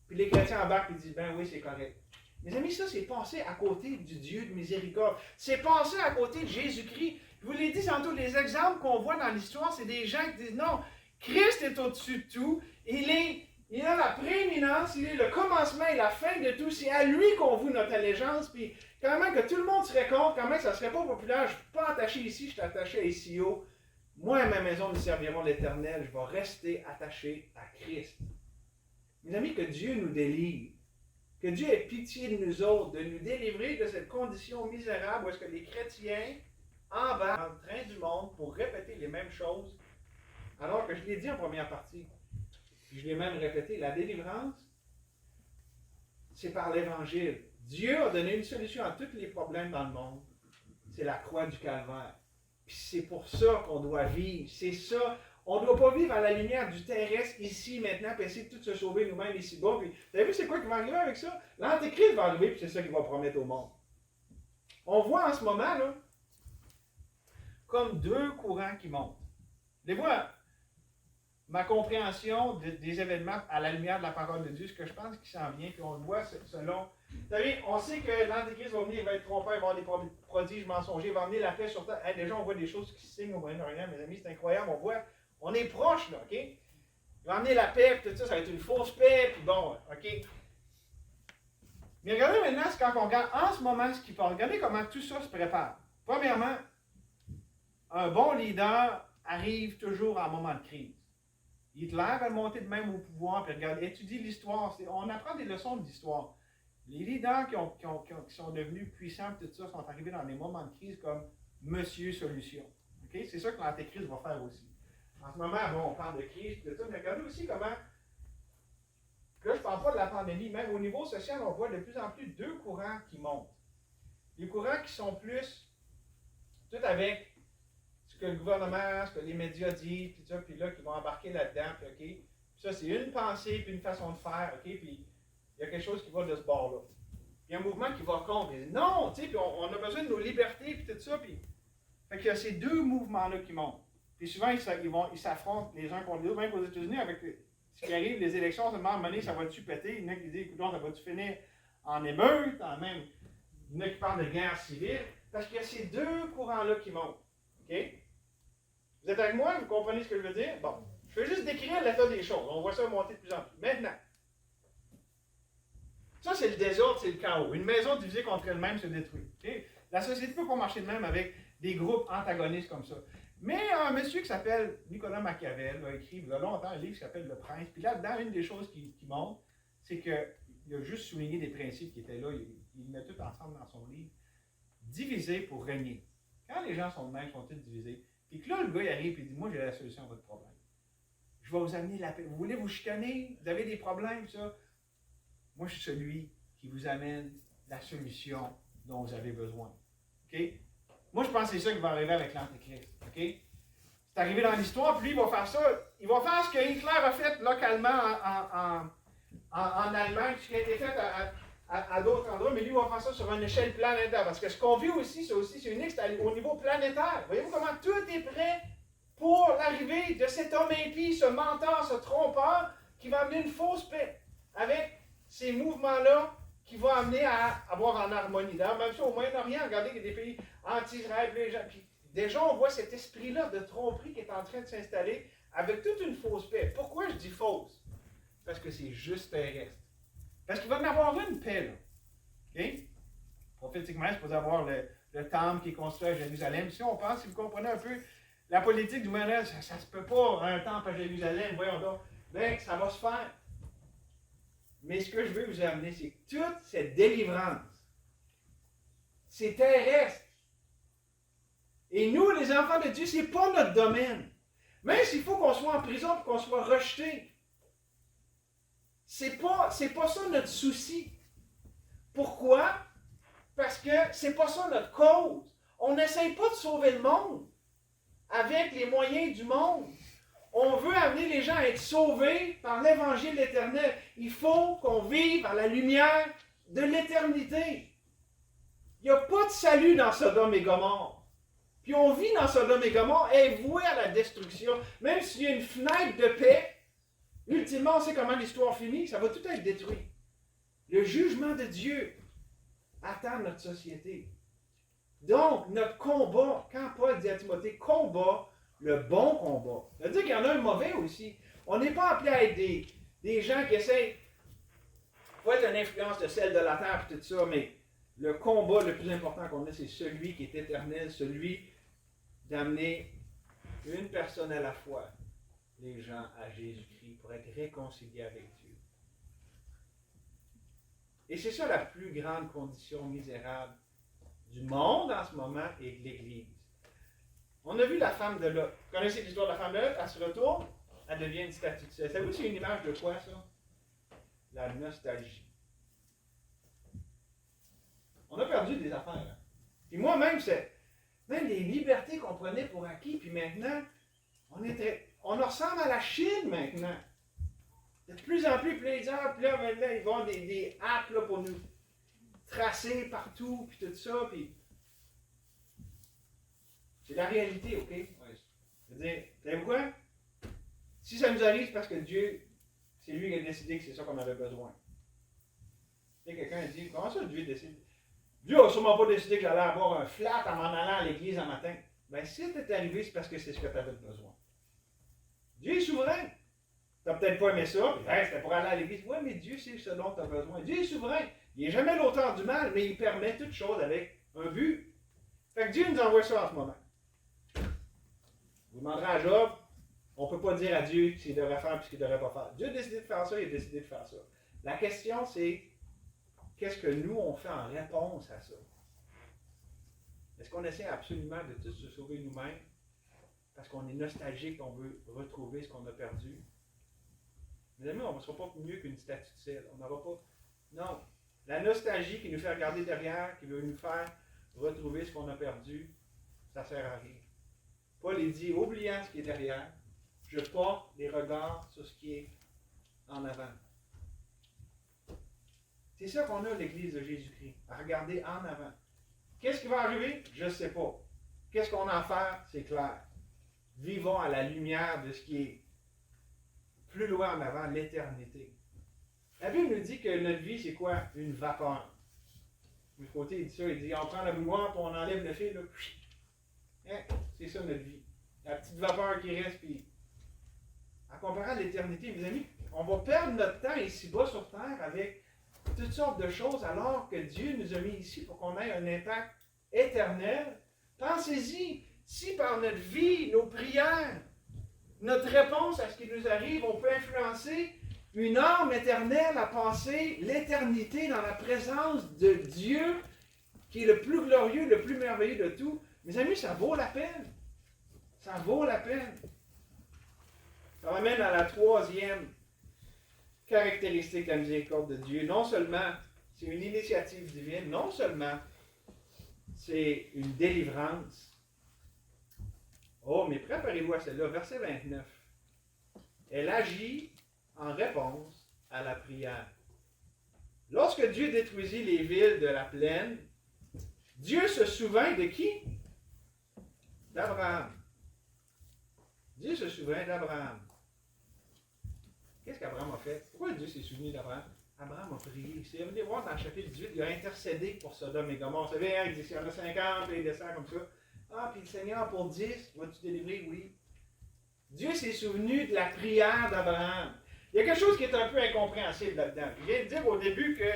puis les chrétiens embarquent et disent, ben oui, c'est correct. Mes amis, ça, c'est passer à côté du Dieu de miséricorde. C'est passer à côté de Jésus-Christ. Je vous l'ai dit tantôt, les exemples qu'on voit dans l'histoire, c'est des gens qui disent, non, Christ est au-dessus de tout. Il a la prééminence, il est le commencement et la fin de tout. C'est à lui qu'on voue notre allégeance. Puis, quand même que tout le monde serait contre, quand même que ça ne serait pas populaire, je ne suis pas attaché ici, je suis attaché à ici haut. Moi et ma maison, nous servirons l'Éternel. Je vais rester attaché à Christ. Mes amis, que Dieu nous délivre. Que Dieu ait pitié de nous autres, de nous délivrer de cette condition misérable où est-ce que les chrétiens embarquent dans le train du monde pour répéter les mêmes choses, alors que je l'ai dit en première partie. Puis je l'ai même répété, la délivrance, c'est par l'Évangile. Dieu a donné une solution à tous les problèmes dans le monde. C'est la croix du calvaire. Puis c'est pour ça qu'on doit vivre. C'est ça. On ne doit pas vivre à la lumière du terrestre ici, maintenant, puis essayer de tout se sauver nous-mêmes ici-bas. Puis, vous avez vu c'est quoi qui va arriver avec ça? L'Antéchrist va arriver, puis c'est ça qu'il va promettre au monde. On voit en ce moment, là, comme deux courants qui montent. Les voix, ma compréhension des événements à la lumière de la parole de Dieu, ce que je pense qui s'en vient, puis on le voit selon... Vous savez, on sait que l'Antéchrist va venir, il va être trompeur, il va avoir des prodiges mensongers, il va amener la paix sur terre. Hey, déjà, on voit des choses qui se signent au Moyen-Orient, mes amis, c'est incroyable, on voit... On est proche, là, OK? Il va amener la paix, puis tout ça, ça va être une fausse paix, puis bon, OK? Mais regardez maintenant, c'est quand on regarde en ce moment ce qui passe. Regardez comment tout ça se prépare. Premièrement, un bon leader arrive toujours à un moment de crise. Hitler va monter de même au pouvoir, puis regarde, étudie l'histoire. On apprend des leçons de l'histoire. Les leaders qui sont devenus puissants, tout ça, sont arrivés dans des moments de crise comme Monsieur Solution. OK? C'est ça que l'Antéchrist va faire aussi. En ce moment, bon, on parle de crise, tout ça, mais regardez aussi comment, là, je ne parle pas de la pandémie, même au niveau social, on voit de plus en plus deux courants qui montent. Les courants qui sont plus, tout avec ce que le gouvernement, ce que les médias disent, puis ça, puis là, qui vont embarquer là-dedans, puis OK. Puis ça, c'est une pensée, puis une façon de faire, OK, puis il y a quelque chose qui va de ce bord-là. Il y a un mouvement qui va contre, il dit non, tu sais, puis on a besoin de nos libertés, puis tout ça, puis... Fait qu'il y a ces deux mouvements-là qui montent. Puis souvent, ils s'affrontent les uns contre les autres, même aux États-Unis, avec ce qui arrive, les élections, seulement à un moment donné, ça va-tu péter? Il y en a qui disent, écoute, ça va-tu finir en émeute, en même. Il y en a qui parlent de guerre civile, parce qu'il y a ces deux courants-là qui montent. OK? Vous êtes avec moi? Vous comprenez ce que je veux dire? Bon. Je vais juste décrire l'état des choses. On voit ça monter de plus en plus. Maintenant, ça, c'est le désordre, c'est le chaos. Une maison divisée contre elle-même se détruit. Okay? La société ne peut pas marcher de même avec des groupes antagonistes comme ça. Mais un monsieur qui s'appelle Nicolas Machiavel a écrit il y a longtemps un livre qui s'appelle Le Prince. Puis là-dedans, une des choses qui montre, c'est qu'il a juste souligné des principes qui étaient là. Il met tout ensemble dans son livre. Diviser pour régner. Quand les gens sont de même, ils sont tous divisés. Puis que là, le gars il arrive et dit moi, j'ai la solution à votre problème. Je vais vous amener la paix. Vous voulez vous chicaner? Vous avez des problèmes, ça? Moi, je suis celui qui vous amène la solution dont vous avez besoin. OK? Moi, je pense que c'est ça qui va arriver avec l'Antéchrist. OK? C'est arrivé dans l'histoire, puis lui, il va faire ça. Il va faire ce que Hitler a fait localement en Allemagne, ce qui a été fait à d'autres endroits, mais lui, il va faire ça sur une échelle planétaire. Parce que ce qu'on vit aussi, c'est unique, c'est au niveau planétaire. Voyez-vous comment tout est prêt pour l'arrivée de cet homme impie, ce menteur, ce trompeur, qui va amener une fausse paix avec ces mouvements-là qui vont amener à avoir en harmonie. D'ailleurs, même si au Moyen-Orient, regardez qu'il y a des pays anti-Israël, puis déjà on voit cet esprit-là de tromperie qui est en train de s'installer avec toute une fausse paix. Pourquoi je dis fausse? Parce que c'est juste terrestre. Parce qu'il va y en avoir une paix, là. Okay? Prophétiquement, c'est supposé avoir le temple qui est construit à Jérusalem. Si on pense, si vous comprenez un peu la politique du Moyen-Orient, ça ne se peut pas, un temple à Jérusalem, voyons donc. Bien, ça va se faire. Mais ce que je veux vous amener, c'est que toute cette délivrance, c'est terrestre. Et nous, les enfants de Dieu, ce n'est pas notre domaine. Même s'il faut qu'on soit en prison pour qu'on soit rejeté, c'est pas ça notre souci. Pourquoi? Parce que c'est pas ça notre cause. On n'essaye pas de sauver le monde avec les moyens du monde. On veut amener les gens à être sauvés par l'Évangile éternel. Il faut qu'on vive à la lumière de l'éternité. Il n'y a pas de salut dans Sodome et Gomorrhe. Puis on vit dans Sodome et Gomorrhe et voué à la destruction. Même s'il y a une fenêtre de paix, ultimement, on sait comment l'histoire finit, ça va tout être détruit. Le jugement de Dieu attend notre société. Donc, notre combat, quand Paul dit à Timothée, combat le bon combat. Ça veut dire qu'il y en a un mauvais aussi. On n'est pas appelé à être des gens qui essayent, faut être une influence de celle de la terre et tout ça, mais le combat le plus important qu'on a, c'est celui qui est éternel, celui d'amener une personne à la fois, les gens à Jésus-Christ, pour être réconciliés avec Dieu. Et c'est ça la plus grande condition misérable du monde en ce moment et de l'Église. On a vu la femme de Lot. Vous connaissez l'histoire de la femme de Lot? Elle se retourne, elle devient une statue de sel. Savez-vous c'est une image de quoi, ça? La nostalgie. On a perdu des affaires. Hein? Puis moi-même, c'est même des libertés qu'on prenait pour acquis, puis maintenant, on ressemble à la Chine maintenant. De plus en plus plaisant, puis là, maintenant, ils vont des apps là, pour nous tracer partout, puis tout ça, puis c'est la réalité, OK? Ouais. Je veux dire, savez-vous quoi? Si ça nous arrive, c'est parce que Dieu, c'est lui qui a décidé que c'est ça qu'on avait besoin. Tu sais, quelqu'un dit, comment ça Dieu décide? Dieu n'a sûrement pas décidé que j'allais avoir un flat en m'en allant à l'église un matin. Bien, si c'est arrivé, c'est parce que c'est ce que tu avais besoin. Dieu est souverain. Tu n'as peut-être pas aimé ça, puis hey, c'était pour aller à l'église. Oui, mais Dieu sait ce dont tu as besoin. Dieu est souverain. Il n'est jamais l'auteur du mal, mais il permet toutes choses avec un but. Fait que Dieu nous envoie ça en ce moment. Vous demanderez à Job, on ne peut pas dire à Dieu ce qu'il devrait faire et ce qu'il ne devrait pas faire. Dieu a décidé de faire ça, il a décidé de faire ça. La question, c'est qu'est-ce que nous, on fait en réponse à ça? Est-ce qu'on essaie absolument de tous se sauver nous-mêmes parce qu'on est nostalgique, on veut retrouver ce qu'on a perdu? Mes amis, on ne sera pas mieux qu'une statue de sel. On n'aura pas... Non. La nostalgie qui nous fait regarder derrière, qui veut nous faire retrouver ce qu'on a perdu, ça ne sert à rien. Paul il dit, oubliant ce qui est derrière, je porte les regards sur ce qui est en avant. C'est ça qu'on a l'Église de Jésus-Christ, à regarder en avant. Qu'est-ce qui va arriver? Je ne sais pas. Qu'est-ce qu'on a à faire? C'est clair. vivons à la lumière de ce qui est plus loin en avant, l'éternité. La Bible nous dit que notre vie, c'est quoi? Une vapeur. Du côté, il dit ça, il dit, on prend la bouilloire, puis on enlève le fil, là. Hein? C'est ça notre vie. La petite vapeur qui reste, puis en comparant à l'éternité, mes amis, on va perdre notre temps ici-bas sur Terre avec toutes sortes de choses, alors que Dieu nous a mis ici pour qu'on ait un impact éternel. Pensez-y, si par notre vie, nos prières, notre réponse à ce qui nous arrive, on peut influencer une âme éternelle à passer l'éternité dans la présence de Dieu, qui est le plus glorieux, le plus merveilleux de tout, mes amis, ça vaut la peine. Ça vaut la peine. Ça m'amène à la troisième caractéristique de la miséricorde de Dieu. Non seulement c'est une initiative divine, non seulement c'est une délivrance. Oh, mais préparez-vous à celle-là. Verset 29. Elle agit en réponse à la prière. Lorsque Dieu détruisit les villes de la plaine, Dieu se souvint de qui? D'Abraham. Dieu se souvint d'Abraham. Qu'est-ce qu'Abraham a fait? Pourquoi Dieu s'est souvenu d'Abraham? Abraham a prié. Si vous venez voir dans le chapitre 18, il a intercédé pour Sodome et Gomorrhe. Vous savez, hein, il dit s'il y en a 50, puis il descend comme ça. Ah, puis le Seigneur, pour 10, vas-tu délivrer? Oui. Dieu s'est souvenu de la prière d'Abraham. Il y a quelque chose qui est un peu incompréhensible là-dedans. Je viens de dire au début que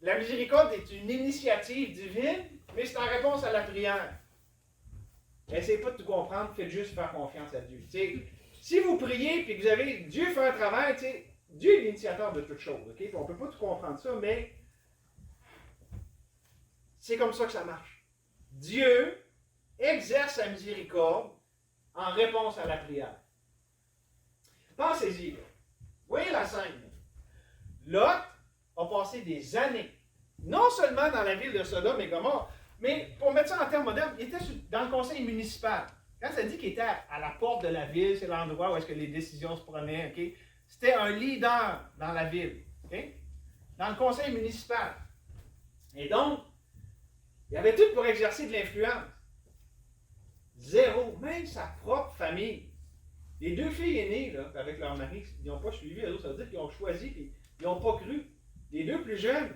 la miséricorde est une initiative divine, mais c'est en réponse à la prière. Essayez pas de tout comprendre, faites juste faire confiance à Dieu. T'sais, si vous priez et que vous avez Dieu fait un travail, Dieu est l'initiateur de toutes choses. Okay? On ne peut pas tout comprendre ça, mais c'est comme ça que ça marche. Dieu exerce sa miséricorde en réponse à la prière. Pensez-y. Voyez la scène. Lot a passé des années, non seulement dans la ville de Sodome et Gomorrhe, mais pour mettre ça en termes modernes, il était dans le conseil municipal. Quand ça dit qu'il était à la porte de la ville, c'est l'endroit où est-ce que les décisions se prenaient, okay? C'était un leader dans la ville, okay? Dans le conseil municipal. Et donc, il y avait tout pour exercer de l'influence. Zéro, même sa propre famille. Les deux filles aînées, là, avec leur mari, ils n'ont pas suivi, ça veut dire qu'ils ont choisi, puis ils n'ont pas cru. Les deux plus jeunes,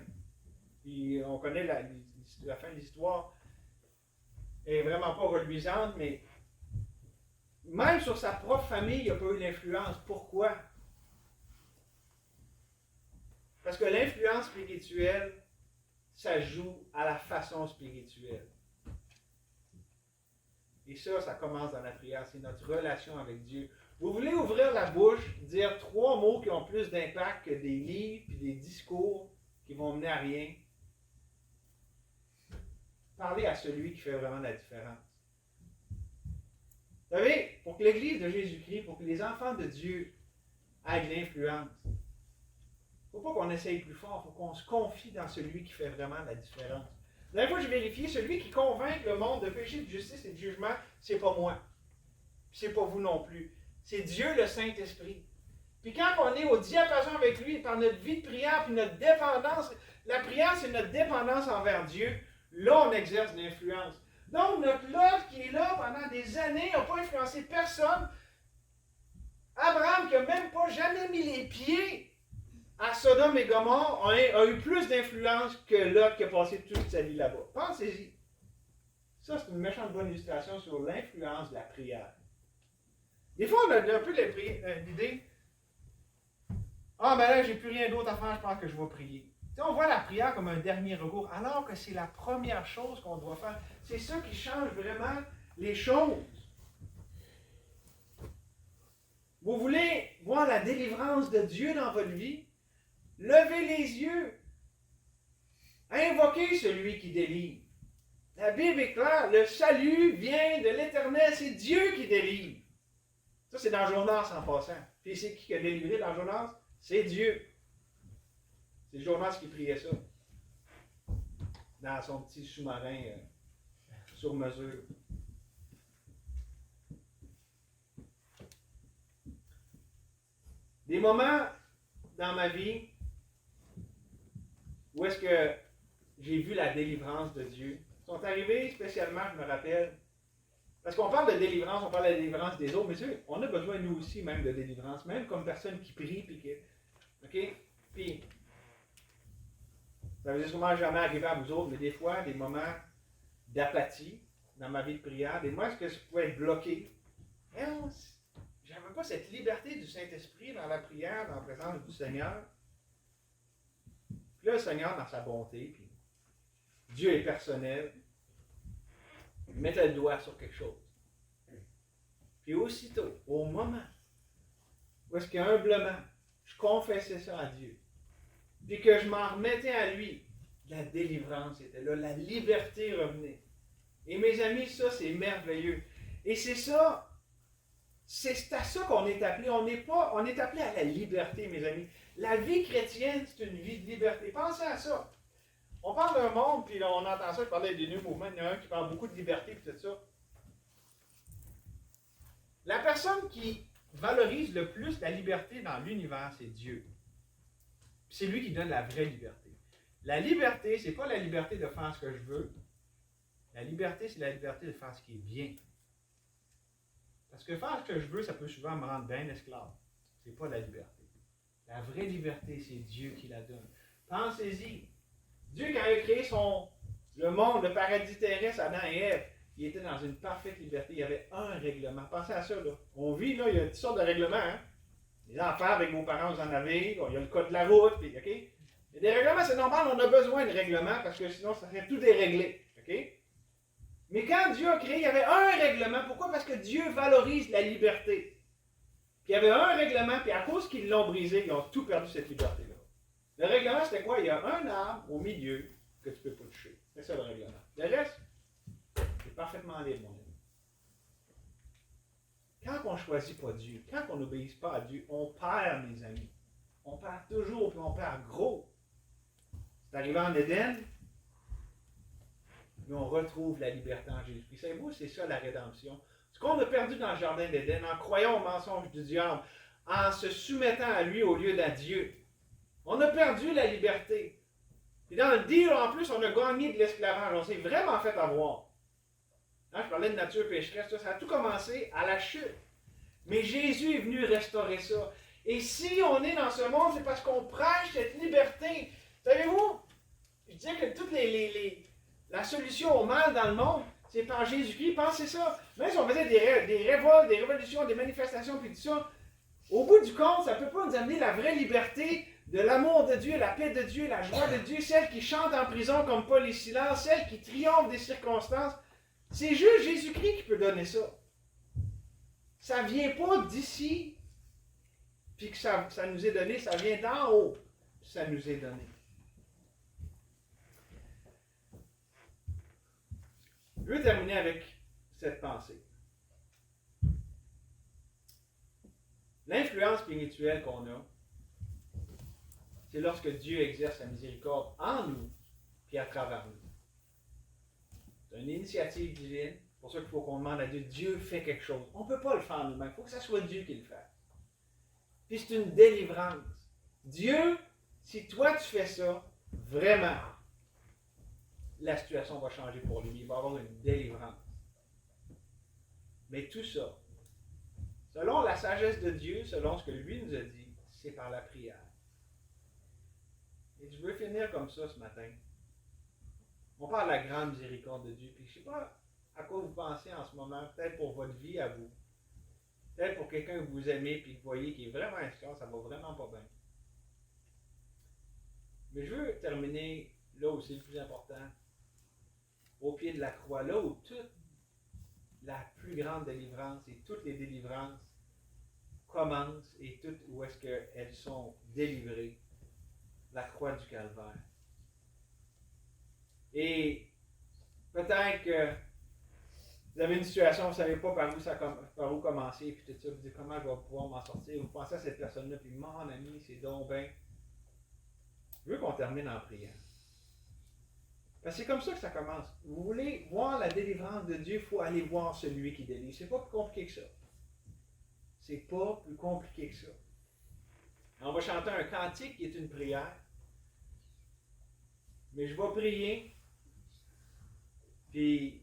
puis on connaît la fin de l'histoire, est vraiment pas reluisante, mais même sur sa propre famille, il n'y a pas eu d'influence. Pourquoi? Parce que l'influence spirituelle, ça joue à la façon spirituelle. Et ça commence dans la prière, c'est notre relation avec Dieu. Vous voulez ouvrir la bouche, dire 3 mots qui ont plus d'impact que des livres et des discours qui vont mener à rien. Parlez à celui qui fait vraiment la différence. Vous savez, pour que l'Église de Jésus-Christ, pour que les enfants de Dieu aient de l'influence, il ne faut pas qu'on essaye plus fort, il faut qu'on se confie dans celui qui fait vraiment la différence. La dernière fois, j'ai vérifié, celui qui convainc le monde de péché, de justice et de jugement, c'est pas moi. C'est pas vous non plus. C'est Dieu le Saint-Esprit. Puis quand on est au diapason avec lui, par notre vie de prière, puis notre dépendance, la prière, c'est notre dépendance envers Dieu, là, on exerce de l'influence. Donc, notre Lot qui est là pendant des années n'a pas influencé personne. Abraham, qui n'a même pas jamais mis les pieds à Sodome et Gomorre, a eu plus d'influence que Lot qui a passé toute sa vie là-bas. Pensez-y. Ça, c'est une méchante bonne illustration sur l'influence de la prière. Des fois, on a un peu l'idée, ah, ben là, j'ai plus rien d'autre à faire, je pense que je vais prier. T'sais, on voit la prière comme un dernier recours, alors que c'est la première chose qu'on doit faire. C'est ça qui change vraiment les choses. Vous voulez voir la délivrance de Dieu dans votre vie? Levez les yeux. Invoquez celui qui délivre. La Bible est claire, le salut vient de l'Éternel, c'est Dieu qui délivre. Ça, c'est dans Jonas en passant. Puis c'est qui a délivré dans Jonas? C'est Dieu. C'est Jonas qui priait ça. Dans son petit sous-marin sur mesure. Des moments dans ma vie où est-ce que j'ai vu la délivrance de Dieu sont arrivés spécialement, je me rappelle, Parce qu'on parle de délivrance, on parle de la délivrance des autres, mais tu sais, on a besoin, nous aussi, même de délivrance, même comme personne qui prie, puis qui. OK? Puis, ça vous est sûrement jamais arrivé à vous autres, mais des fois, des moments d'apathie dans ma vie de prière, des moments où je pouvais être bloqué. Et j'avais pas cette liberté du Saint-Esprit dans la prière, dans la présence du Seigneur. Puis là, le Seigneur, dans sa bonté, puis Dieu est personnel, il mettait le doigt sur quelque chose. Puis aussitôt, au moment où est-ce qu'humblement, je confessais ça à Dieu, puis que je m'en remettais à lui, la délivrance était là, la liberté revenait. Et mes amis, ça, c'est merveilleux. Et c'est ça, c'est à ça qu'on est appelé. On est appelé à la liberté, mes amis. La vie chrétienne, c'est une vie de liberté. Pensez à ça. On parle d'un monde, puis on entend ça, je parlais des New Movement, il y en a un qui parle beaucoup de liberté, puis tout ça. La personne qui valorise le plus la liberté dans l'univers, c'est Dieu. C'est lui qui donne la vraie liberté. La liberté, c'est pas la liberté de faire ce que je veux. La liberté, c'est la liberté de faire ce qui est bien. Parce que faire ce que je veux, ça peut souvent me rendre bien esclave. C'est pas la liberté. La vraie liberté, c'est Dieu qui la donne. Pensez-y. Dieu, quand il a créé le monde, le paradis terrestre, Adam et Ève, il était dans une parfaite liberté. Il y avait un règlement. Pensez à ça, là. On vit, là, il y a toutes sortes de règlements, hein. Les enfants avec vos parents, vous en avez. Il y a le code de la route, puis, OK? Il y a des règlements, c'est normal, on a besoin de règlements, parce que sinon, ça serait tout déréglé, OK? Mais quand Dieu a créé, il y avait un règlement. Pourquoi? Parce que Dieu valorise la liberté. Puis il y avait un règlement, puis à cause qu'ils l'ont brisé, ils ont tout perdu cette liberté-là. Le règlement, c'était quoi? Il y a un arbre au milieu que tu ne peux pas toucher. C'est ça le règlement. Le reste, c'est parfaitement libre, mon ami. Quand on ne choisit pas Dieu, quand on n'obéit pas à Dieu, on perd, mes amis. On perd toujours, puis on perd gros. C'est arrivé en Éden, mais on retrouve la liberté en Jésus-Christ. Savez-vous, c'est ça la rédemption. Ce qu'on a perdu dans le jardin d'Éden, en croyant au mensonge du diable, en se soumettant à lui au lieu d'à Dieu, on a perdu la liberté. Et dans le deal, en plus, on a gagné de l'esclavage. On s'est vraiment fait avoir. Hein, je parlais de nature pécheresse, ça a tout commencé à la chute. Mais Jésus est venu restaurer ça. Et si on est dans ce monde, c'est parce qu'on prêche cette liberté. Savez-vous, je disais que toute la solution au mal dans le monde, c'est par Jésus-Christ. Pensez ça. Même si on faisait des révoltes, des révolutions, des manifestations, puis tout ça, au bout du compte, ça ne peut pas nous amener la vraie liberté de l'amour de Dieu, la paix de Dieu, la joie de Dieu, celle qui chante en prison comme Paul et Silas, celle qui triomphe des circonstances. C'est juste Jésus-Christ qui peut donner ça. Ça ne vient pas d'ici, puis que ça nous est donné, ça vient d'en haut, puis ça nous est donné. Je veux terminer avec cette pensée. L'influence spirituelle qu'on a, c'est lorsque Dieu exerce sa miséricorde en nous, puis à travers nous. C'est une initiative divine. C'est pour ça qu'il faut qu'on demande à Dieu. Dieu fait quelque chose. On ne peut pas le faire nous-mêmes. Il faut que ce soit Dieu qui le fasse. Puis c'est une délivrance. Dieu, si toi tu fais ça, vraiment, la situation va changer pour lui. Il va avoir une délivrance. Mais tout ça, selon la sagesse de Dieu, selon ce que lui nous a dit, c'est par la prière. Et je veux finir comme ça ce matin. On parle de la grande miséricorde de Dieu. Puis je ne sais pas à quoi vous pensez en ce moment, peut-être pour votre vie à vous. Peut-être pour quelqu'un que vous aimez et que vous voyez qui est vraiment inscrit, ça va vraiment pas bien. Mais je veux terminer là où c'est le plus important, au pied de la croix, là où toute la plus grande délivrance et toutes les délivrances commencent et toutes où est-ce qu'elles sont délivrées, la croix du Calvaire. Et peut-être que vous avez une situation, vous ne savez pas par où commencer, puis tout ça, vous dites comment je vais pouvoir m'en sortir. Vous pensez à cette personne-là, puis mon ami, c'est donc bien. Je veux qu'on termine en prière. Parce que c'est comme ça que ça commence. Vous voulez voir la délivrance de Dieu, il faut aller voir celui qui délivre. C'est pas plus compliqué que ça. C'est pas plus compliqué que ça. On va chanter un cantique qui est une prière. Mais je vais prier. Puis,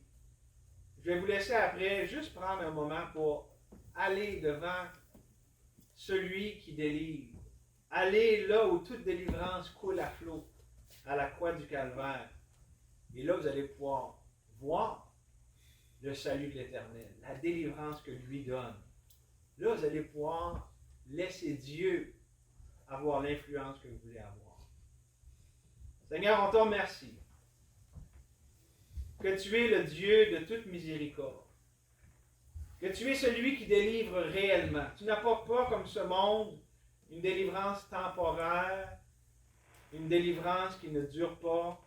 je Je vais vous laisser après juste prendre un moment pour aller devant celui qui délivre. Aller là où toute délivrance coule à flot, à la croix du Calvaire. Et là, vous allez pouvoir voir le salut de l'Éternel, la délivrance que lui donne. Là, vous allez pouvoir laisser Dieu avoir l'influence que vous voulez avoir. Seigneur, on te remercie que tu es le Dieu de toute miséricorde, que tu es celui qui délivre réellement. Tu n'apportes pas comme ce monde une délivrance temporaire, une délivrance qui ne dure pas,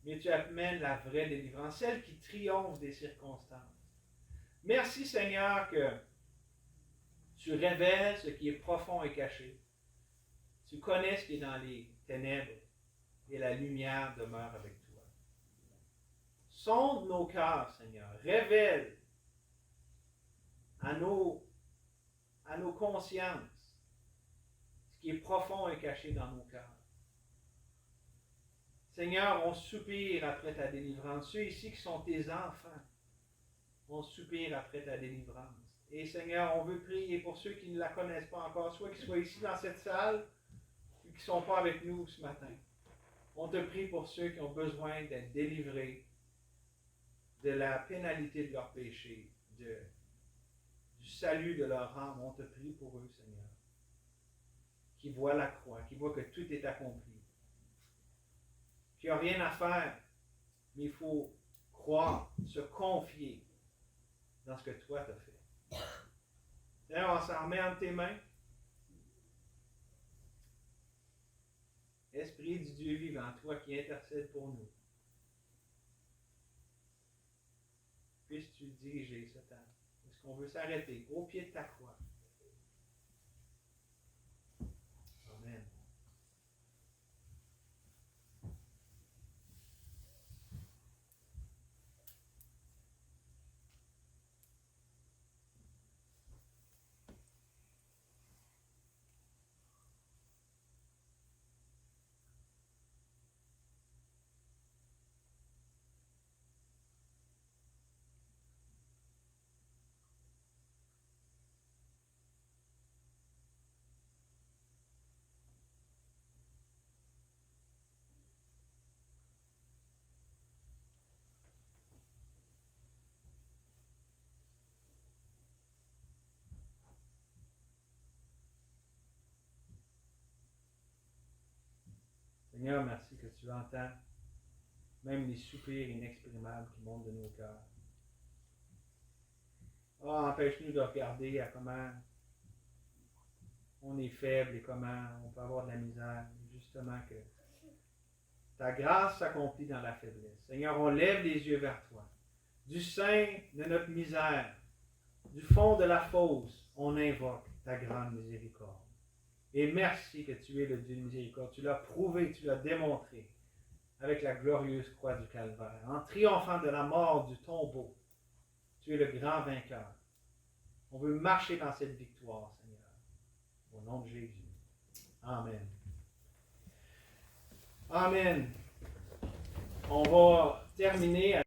mais tu amènes la vraie délivrance, celle qui triomphe des circonstances. Merci Seigneur que tu révèles ce qui est profond et caché. Tu connais ce qui est dans les ténèbres et la lumière demeure avec toi. Sonde nos cœurs, Seigneur. Révèle à nos consciences ce qui est profond et caché dans nos cœurs. Seigneur, on soupire après ta délivrance. Ceux ici qui sont tes enfants, on soupire après ta délivrance. Et Seigneur, on veut prier pour ceux qui ne la connaissent pas encore, soit qui soient ici dans cette salle, ou qui ne sont pas avec nous ce matin. On te prie pour ceux qui ont besoin d'être délivrés de la pénalité de leur péché, du salut de leur âme. On te prie pour eux, Seigneur, qui voient la croix, qui voient que tout est accompli, qui n'ont rien à faire, mais il faut croire, se confier dans ce que toi t'as fait. Seigneur, on s'en remet entre tes mains. Esprit du Dieu vivant, toi qui intercèdes pour nous, puisses-tu diriger ce temps. Est-ce qu'on veut s'arrêter au pied de ta croix? Amen. Seigneur, merci que tu entends même les soupirs inexprimables qui montent de nos cœurs. Empêche-nous de regarder à comment on est faible et comment on peut avoir de la misère. Justement que ta grâce s'accomplit dans la faiblesse. Seigneur, on lève les yeux vers toi. Du sein de notre misère, du fond de la fosse, on invoque ta grande miséricorde. Et merci que tu es le Dieu de miséricorde. Tu l'as prouvé, tu l'as démontré avec la glorieuse croix du Calvaire. En triomphant de la mort du tombeau, tu es le grand vainqueur. On veut marcher dans cette victoire, Seigneur. Au nom de Jésus. Amen. Amen. On va terminer